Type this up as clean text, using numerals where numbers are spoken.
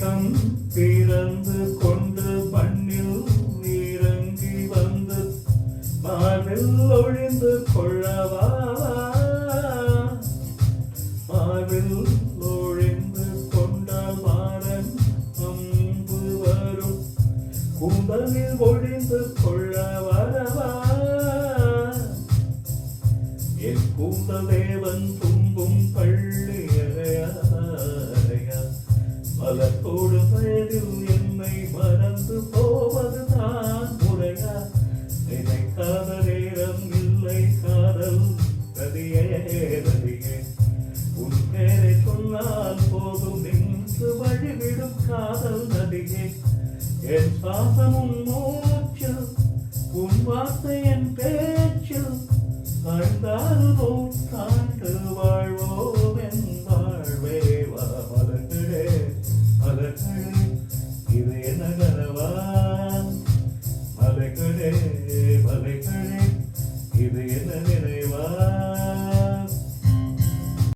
மேகம் பிறந்து கொண்டு மண்ணில் இறங்கி வந்து மார்பில் ஒழிந்து கொள்ளவா மார்பில் ஒழிந்து கொண்டால் மாறன் அம்பு வரும் கூந்தலில் ஒழிந்து கொள்ள வரவா என் கூந்தல் தேவன் தும்பும் பள்ளியறையா மலத்தோடு வயதில் என்னை மறந்து போவது தான் முறையா நினைக்காத நேரம் இல்லை காதல் ரதியே ரதியே உன் பேரை சொன்னால் போதும் நின்று வழிவிடும் காதல் நதியே என் சுவாசமும் மூச்சில் உன் வார்த்தை என் பேச்சில் வாழ்ந்தாரோ காண்டு வாழ்வோம் என் வாழ்வே வா மலர்களே மலர்களே இது என்ன